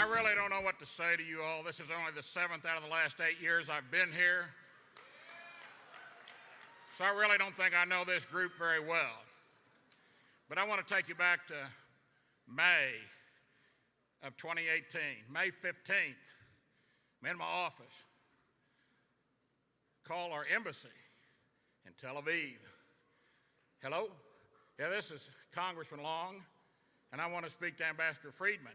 I really don't know what to say to you all. This is only the 7th out of the last 8 years I've been here. So I really don't think I know this group very well. But I want to take you back to May of 2018, May 15th. I'm in my office. Call our embassy in Tel Aviv. Hello? Yeah, this is Congressman Long, and I want to speak to Ambassador Friedman.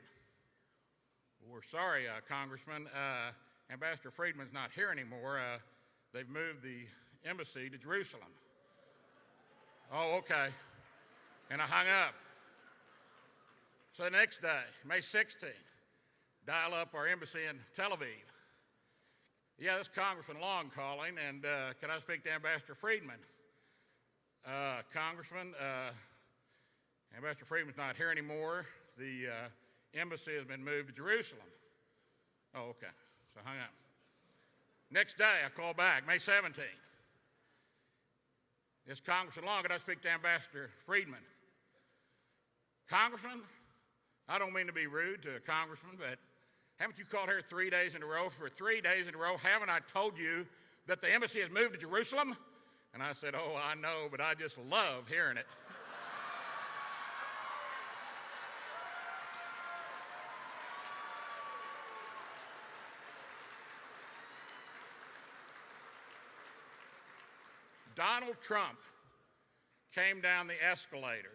We're sorry, Congressman. Ambassador Friedman's not here anymore. They've moved the embassy to Jerusalem. Oh, okay. And I hung up. So the next day, May 16th, dial up our embassy in Tel Aviv. Yeah, this is Congressman Long calling, and can I speak to Ambassador Friedman? Congressman, Ambassador Friedman's not here anymore. The embassy has been moved to Jerusalem. Oh, okay. So I hung up. Next day, I call back, May 17th. It's Congressman Long. Can I speak to Ambassador Friedman? Congressman, I don't mean to be rude to a congressman, but haven't you called here 3 days in a row? For 3 days in a row, haven't I told you that the embassy has moved to Jerusalem? And I said, oh, I know, but I just love hearing it. Donald Trump came down the escalator,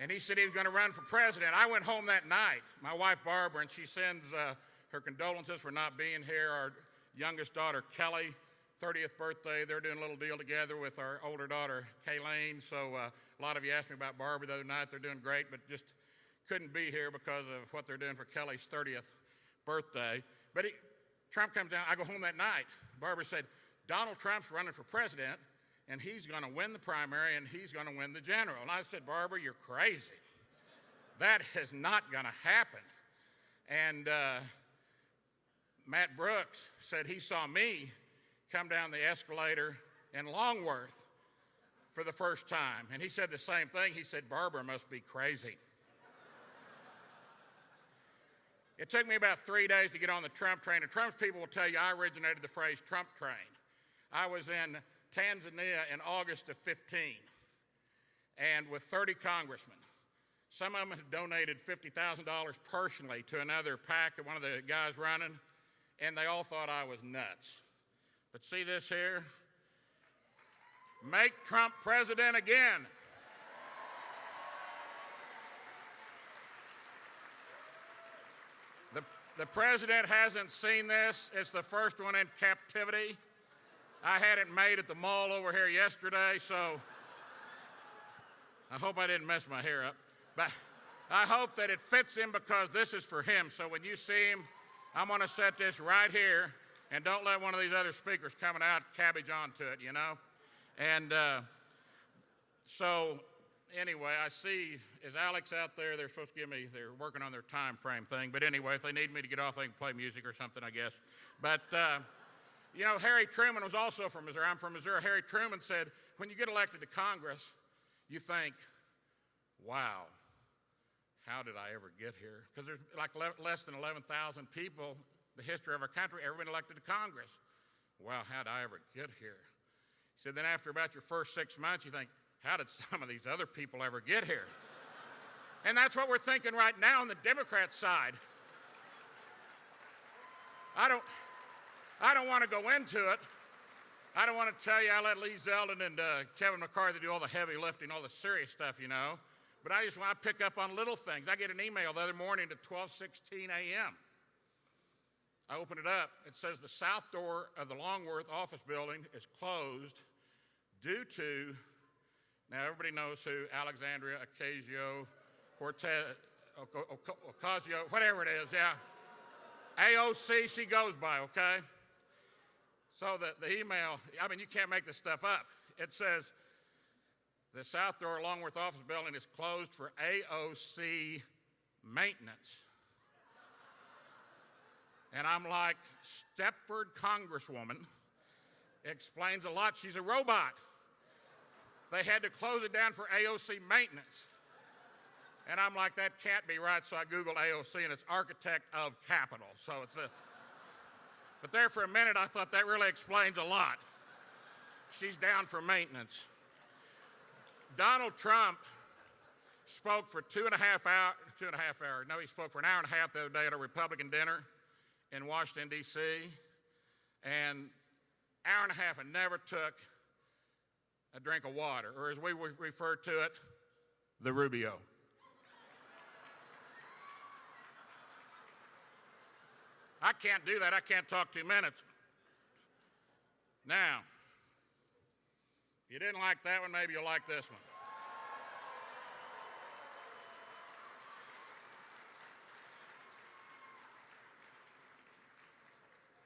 and he said he was going to run for president. I went home that night, my wife Barbara, and she sends her condolences for not being here. Our youngest daughter, Kelly, 30th birthday. They're doing a little deal together with our older daughter, Kayleen. So a lot of you asked me about Barbara the other night. They're doing great, but just couldn't be here because of what they're doing for Kelly's 30th birthday. But Trump comes down. I go home that night. Barbara said, Donald Trump's running for president, and he's going to win the primary, and he's going to win the general. And I said, Barbara, you're crazy. That is not going to happen. And Matt Brooks said he saw me come down the escalator in Longworth for the first time. And he said the same thing. He said, Barbara must be crazy. It took me about 3 days to get on the Trump train. And Trump's people will tell you I originated the phrase Trump train. I was in Tanzania in August of 15, and with 30 congressmen. Some of them had donated $50,000 personally to another PAC, one of the guys running, and they all thought I was nuts. But see this here? Make Trump president again. The president hasn't seen this. It's the first one in captivity. I had it made at the mall over here yesterday, so I hope I didn't mess my hair up. But I hope that it fits him because this is for him. So when you see him, I'm going to set this right here, and don't let one of these other speakers coming out cabbage onto it, you know. And so anyway, I see, is Alex out there? They're supposed to give me, they're working on their time frame thing. But anyway, if they need me to get off, they can play music or something, I guess. But you know, Harry Truman was also from Missouri. I'm from Missouri. Harry Truman said, when you get elected to Congress, you think, wow, how did I ever get here? Because there's like less than 11,000 people, the history of our country, ever been elected to Congress. Wow, how did I ever get here? He said, then after about your first 6 months, you think, how did some of these other people ever get here? And that's what we're thinking right now on the Democrat side. I don't want to go into it. I don't want to tell you I let Lee Zeldin and Kevin McCarthy do all the heavy lifting, all the serious stuff, you know. But I just want to pick up on little things. I get an email the other morning at 12:16 a.m. I open it up. It says the south door of the Longworth office building is closed due to, now everybody knows who, Alexandria Ocasio, whatever it is, yeah. AOC she goes by, okay? So the email, I mean, you can't make this stuff up. It says, the south door Longworth office building is closed for AOC maintenance. And I'm like, Stepford Congresswoman explains a lot. She's a robot. They had to close it down for AOC maintenance. And I'm like, that can't be right, so I Googled AOC, and it's Architect of Capital. So it's a, but there for a minute, I thought that really explains a lot. She's down for maintenance. Donald Trump spoke for 2.5 hours. No, he spoke for an hour and a half the other day at a Republican dinner in Washington, D.C. And hour and a half and never took a drink of water, or as we refer to it, the Rubio. I can't do that. I can't talk 2 minutes. Now, if you didn't like that one, maybe you'll like this one.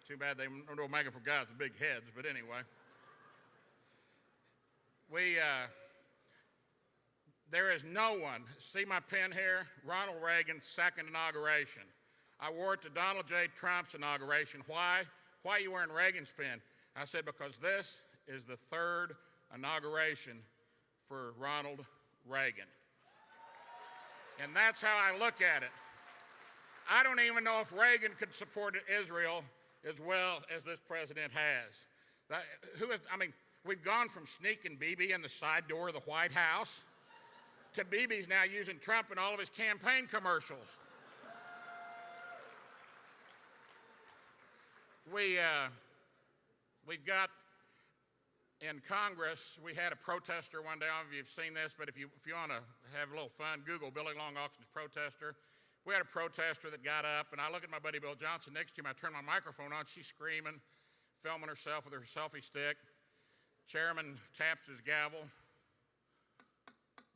Too bad they don't make it for guys with big heads, but anyway. There is no one, see my pen here? Ronald Reagan's second inauguration. I wore it to Donald J. Trump's inauguration. Why? Why are you wearing Reagan's pen? I said, because this is the third inauguration for Ronald Reagan. And that's how I look at it. I don't even know if Reagan could support Israel as well as this president has. We've gone from sneaking Bibi in the side door of the White House to Bibi's now using Trump in all of his campaign commercials. We've got in Congress, we had a protester one day. I don't know if you've seen this, but if you want to have a little fun, Google Billy Long Auction's protester. We had a protester that got up, and I look at my buddy Bill Johnson next to him. I turn my microphone on. She's screaming, filming herself with her selfie stick. Chairman taps his gavel.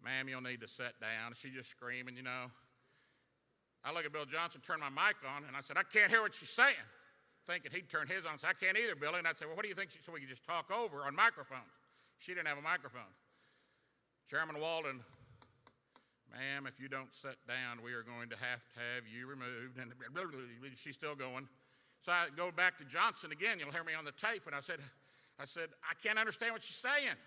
Ma'am, you'll need to sit down. She's just screaming, you know. I look at Bill Johnson, turn my mic on, and I said, I can't hear what she's saying. Thinking he'd turn his on. So I can't either, Billy. And I'd say, well, what do you think? So we could just talk over on microphones. She didn't have a microphone. Chairman Walden, ma'am, if you don't sit down, we are going to have you removed. And she's still going. So I go back to Johnson again. You'll hear me on the tape. And I said, I can't understand what she's saying.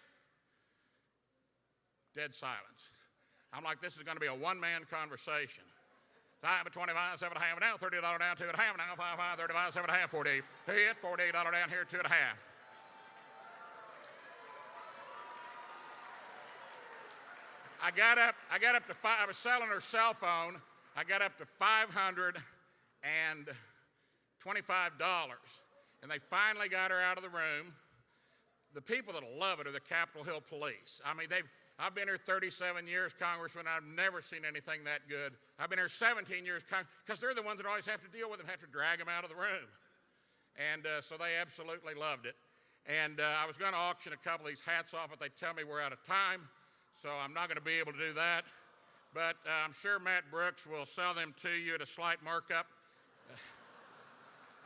Dead silence. I'm like, this is going to be a one-man conversation. So I'm at 25, 7.5 now, $30 down, 2.5 now, 5, 35, 7.5, 48. Hit $48 down here, 2.5. I got up to five. I was selling her cell phone. I got up to $525, and they finally got her out of the room. The people that love it are the Capitol Hill police. I mean, I've been here 37 years, Congressman. I've never seen anything that good. I've been here 17 years, because they're the ones that always have to deal with them, have to drag them out of the room. And so they absolutely loved it. And I was going to auction a couple of these hats off, but they tell me we're out of time, so I'm not going to be able to do that. But I'm sure Matt Brooks will sell them to you at a slight markup.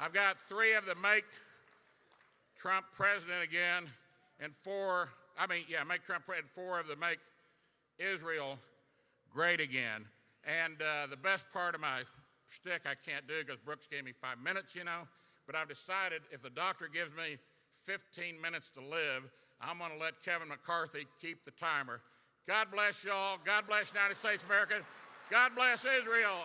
I've got 3 of the Make Trump President Again, and 4 Make Trump president, 4 of the Make Israel Great Again. And the best part of my shtick I can't do because Brooks gave me 5 minutes, you know. But I've decided if the doctor gives me 15 minutes to live, I'm going to let Kevin McCarthy keep the timer. God bless y'all. God bless the United States of America. God bless Israel.